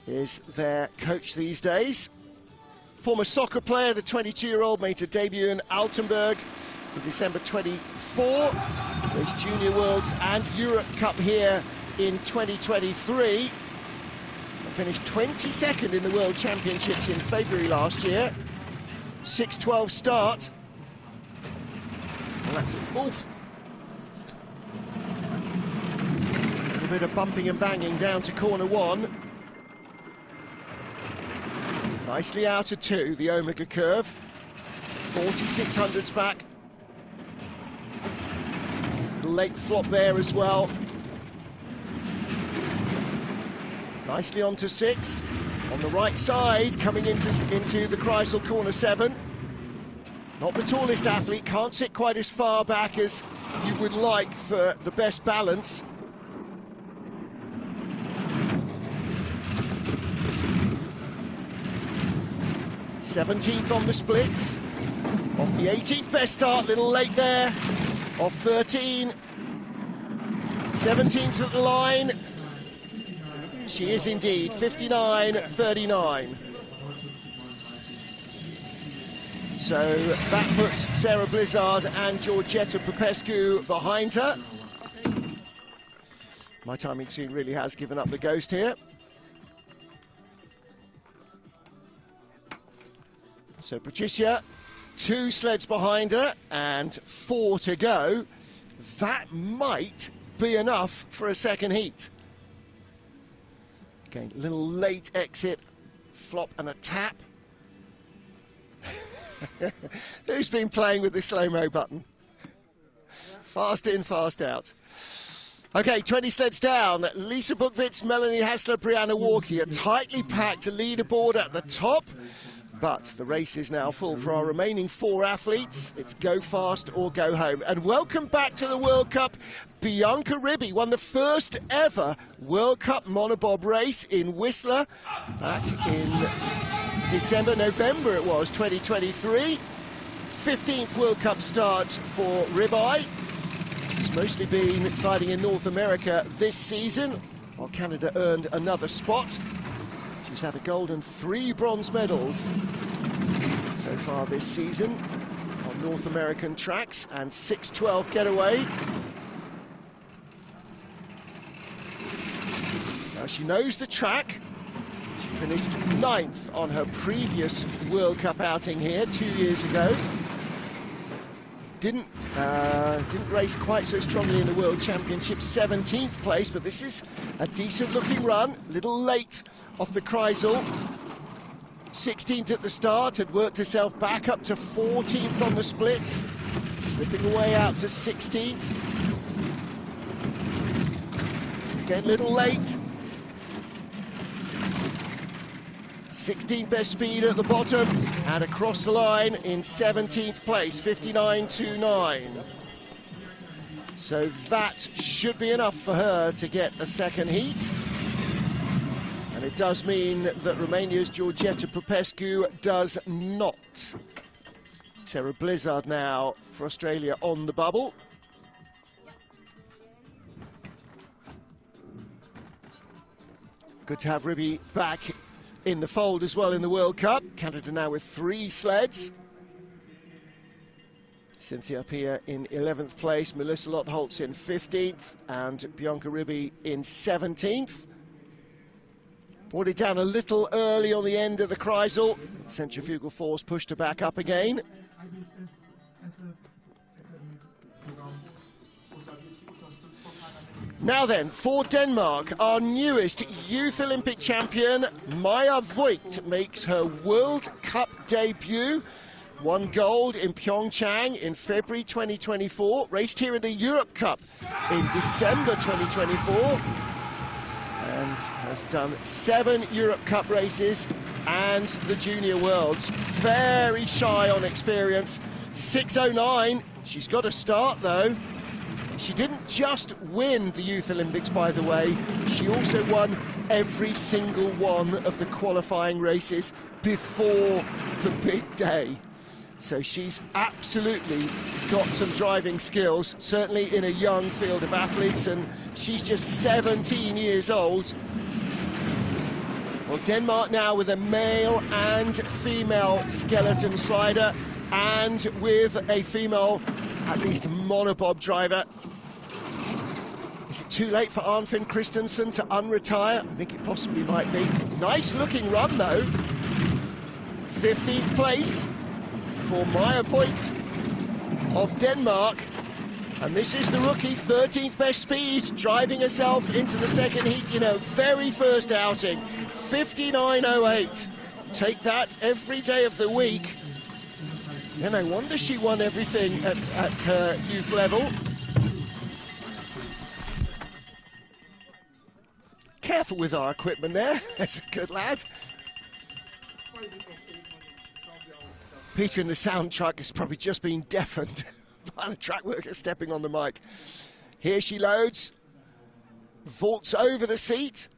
is their coach these days. Former soccer player, the 22-year-old made her debut in Altenburg in December 24. Those Junior Worlds and Europe Cup here in 2023. Finished 22nd in the World Championships in February last year. 6:12 start. And that's, oof. A little bit of bumping and banging down to corner 1. Nicely out of 2, the Omega curve. 4600s back. Late flop there as well. Nicely onto 6. On the right side, coming into the Kreisel corner 7. Not the tallest athlete, can't sit quite as far back as you would like for the best balance. '17th on the splits. Off the 18th best start, little late there. Off 13. 17th at the line. She is indeed 59.39. So that puts Sarah Blizzard and Georgetta Popescu behind her. My timing soon really has given up the ghost here. So Patricia, 2 sleds behind her and 4 to go. That might be enough for a second heat. Again, a little late exit, flop and a tap. Who's been playing with the slow-mo button? Fast in, fast out. Okay, 20 sleds down. Lisa Buchwitz, Melanie Hassler, Brianna Walkie. A tightly packed leaderboard at the top. But the race is now full for our remaining 4 athletes. It's go fast or go home. And welcome back to the World Cup. Bianca Ribby won the first ever World Cup monobob race in Whistler back in November it was, 2023. 15th World Cup start for Ribby. It's mostly been siding in North America this season, while Canada earned another spot. She's had a gold and 3 bronze medals so far this season on North American tracks, and 6:12 getaway. Now she knows the track. She finished 9th on her previous World Cup outing here 2 years ago. Didn't race quite so strongly in the World Championship, 17th place, but this is a decent looking run. Little late off the Kreisel. 16th at the start, had worked herself back up to 14th on the splits, slipping away out to 16th. Again, little late. 16th best speed at the bottom, and across the line in 17th place, 59.29. So that should be enough for her to get a second heat. And it does mean that Romania's Georgetta Popescu does not. Sarah Blizzard now for Australia on the bubble. Good to have Ribby back in the fold as well in the World Cup. Canada now with 3 sleds. Cynthia Pia in 11th place, Melissa Lottholtz in 15th, and Bianca Ribby in 17th. Brought it down a little early on the end of the Kreisel. Centrifugal force pushed her back up again. Now then, for Denmark, our newest Youth Olympic champion, Maja Voigt, makes her World Cup debut. Won gold in Pyeongchang in February 2024. Raced here in the Europe Cup in December 2024. And has done 7 Europe Cup races and the Junior Worlds. Very shy on experience. 6:09. She's got a start though. She didn't just win the Youth Olympics, by the way. She also won every single one of the qualifying races before the big day. So she's absolutely got some driving skills, certainly in a young field of athletes, and she's just 17 years old. Well, Denmark now with a male and female skeleton slider, and with a female, at least monobob driver. Is it too late for Arnfinn Christensen to unretire? I think it possibly might be. Nice looking run though. 15th place for Maja Voigt of Denmark. And this is the rookie, 13th best speed, driving herself into the second heat in her very first outing. 59.08. Take that every day of the week. Yeah, no wonder she won everything at her youth level. Careful with our equipment there. That's a good lad. Peter in the sound truck has probably just been deafened by the track worker stepping on the mic. Here she loads, vaults over the seat,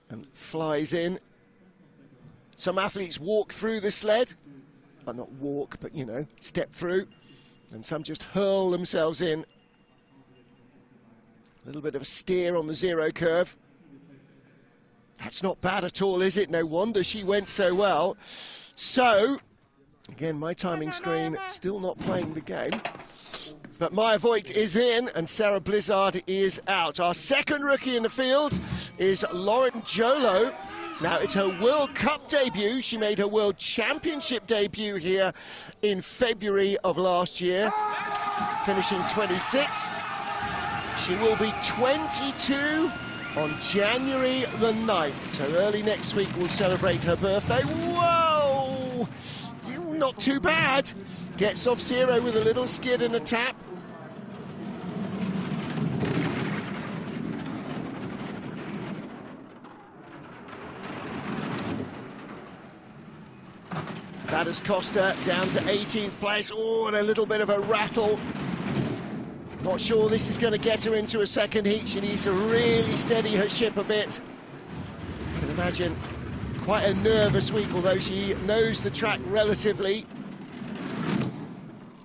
and flies in. Some athletes walk through the sled. Well, not walk, but, you know, step through. And some just hurl themselves in. A little bit of a steer on the zero curve. That's not bad at all, is it? No wonder she went so well. So, Again, my timing screen still not playing the game. But Maya Voigt is in and Sarah Blizzard is out. Our second rookie in the field is Lauren Jolo. Now, it's her World Cup debut. She made her World Championship debut here in February of last year, finishing 26th. She will be 22 on January the 9th. So early next week we'll celebrate her birthday. Whoa! Not too bad. Gets off zero with a little skid and a tap. That has cost her down to 18th place. Oh, and a little bit of a rattle. Not sure this is going to get her into a second heat. She needs to really steady her ship a bit. You can imagine quite a nervous week, although she knows the track relatively.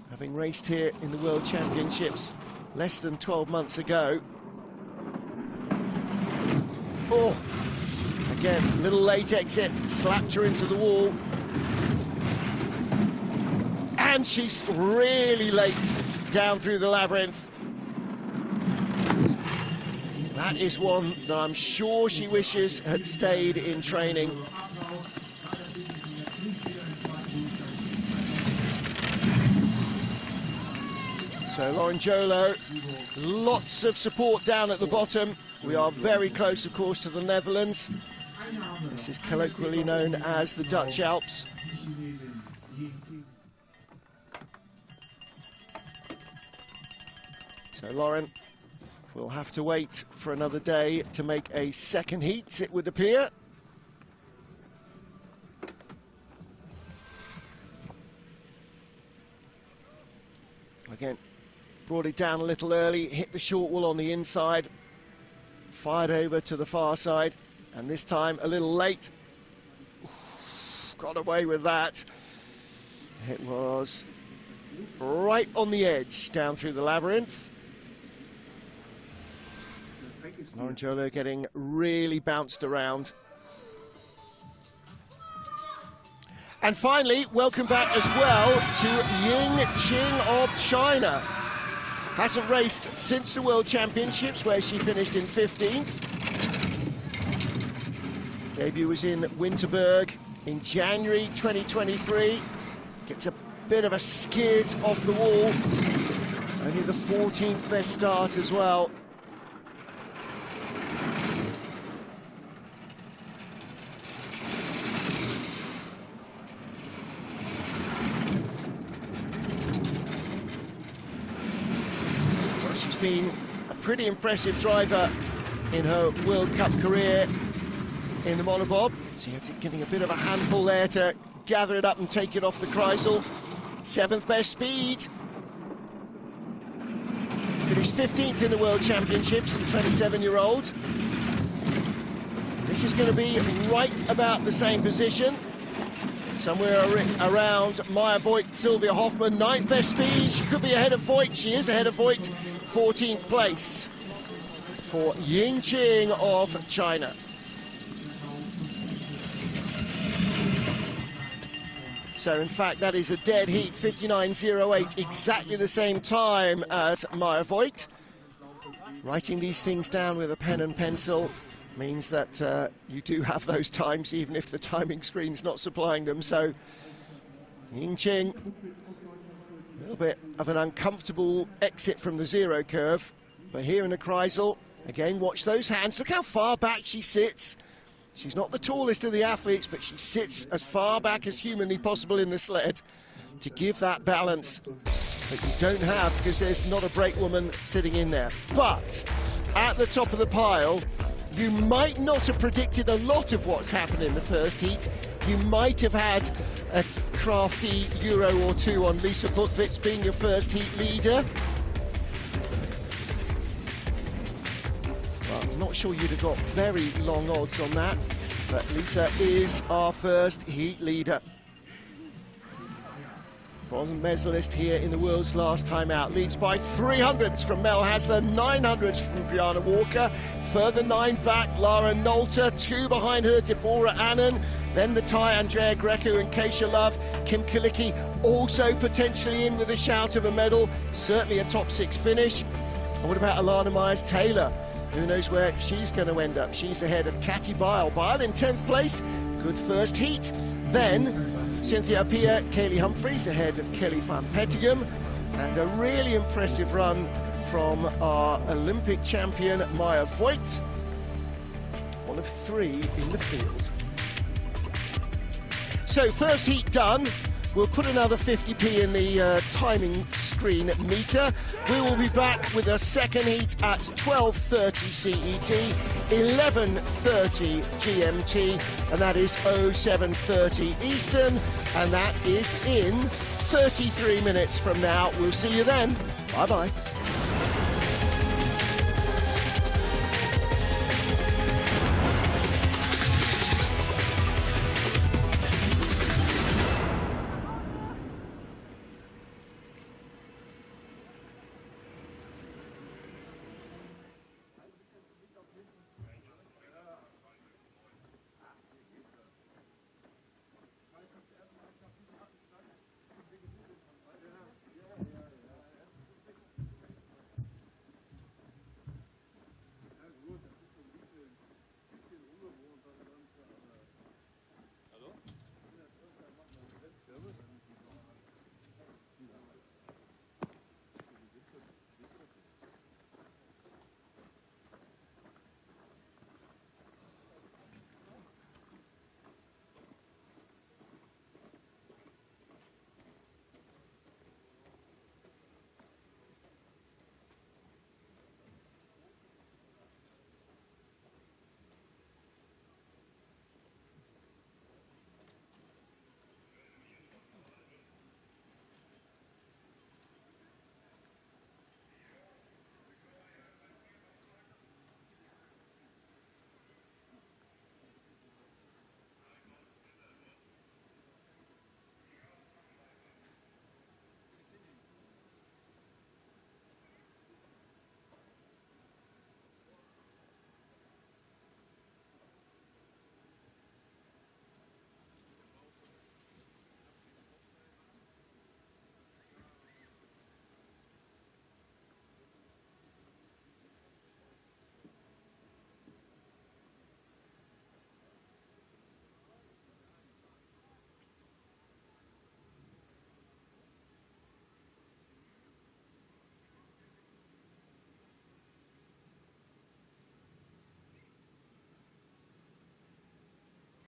Having raced here in the World Championships less than 12 months ago. Oh, again, little late exit, slapped her into the wall. And she's really late down through the labyrinth. That is one that I'm sure she wishes had stayed in training. So Lauren Jolo, lots of support down at the bottom. We are very close, of course, to the Netherlands. This is colloquially known as the Dutch Alps. So Lauren will have to wait for another day to make a second heat, it would appear. Again, brought it down a little early, hit the short wall on the inside, fired over to the far side, and this time a little late. Got away with that. It was right on the edge down through the labyrinth. Lauren Jolo getting really bounced around. And finally, welcome back as well to Ying Qing of China. Hasn't raced since the World Championships, where she finished in 15th. Debut was in Winterberg in January 2023. Gets a bit of a skid off the wall. Only the 14th best start as well. She's been a pretty impressive driver in her World Cup career in the Monobob. So you're getting a bit of a handful there to gather it up and take it off the Kreisel. 7th best speed. Finished 15th in the World Championships, the 27-year-old. This is going to be right about the same position. Somewhere around Maya Voigt, Sylvia Hoffman, 9th best speed. She could be ahead of Voigt. She is ahead of Voigt. 14th place for Ying Qing of China. So in fact that is a dead heat, 59.08, exactly the same time as Maya Voigt. Writing these things down with a pen and pencil means that you do have those times even if the timing screen's not supplying them. So Ying Qing, a little bit of an uncomfortable exit from the zero curve, but here in the Kreisel, again, watch those hands. Look how far back she sits. She's not the tallest of the athletes, but she sits as far back as humanly possible in the sled to give that balance that you don't have because there's not a brake woman sitting in there. But at the top of the pile, you might not have predicted a lot of what's happened in the first heat. You might have had a crafty Euro or two on Lisa Putvitz being your first heat leader. Well, I'm not sure you'd have got very long odds on that, but Lisa is our first heat leader. bronze medalist here in the world's last time out. Leads by 300ths from Mel Hasler, 900ths from Brianna Walker. Further 9 back, Lara Nolter. 2 behind her, Deborah Annan. Then the tie, Andrea Greco and Keisha Love. Kim Kilicki also potentially in with a shout of a medal. Certainly a top 6 finish. And what about Alana Myers-Taylor? Who knows where she's going to end up? She's ahead of Catty Bile. Bile in 10th place. Good first heat. Then Cynthia Pia, Kaylee Humphries ahead of Kelly van Pettigem, and a really impressive run from our Olympic champion Maya Voigt, one of 3 in the field. So first heat done. We'll put another 50p in the timing screen meter. We will be back with a second heat at 12:30 CET, 11:30 GMT, and that is 07:30 Eastern, and that is in 33 minutes from now. We'll see you then. Bye-bye.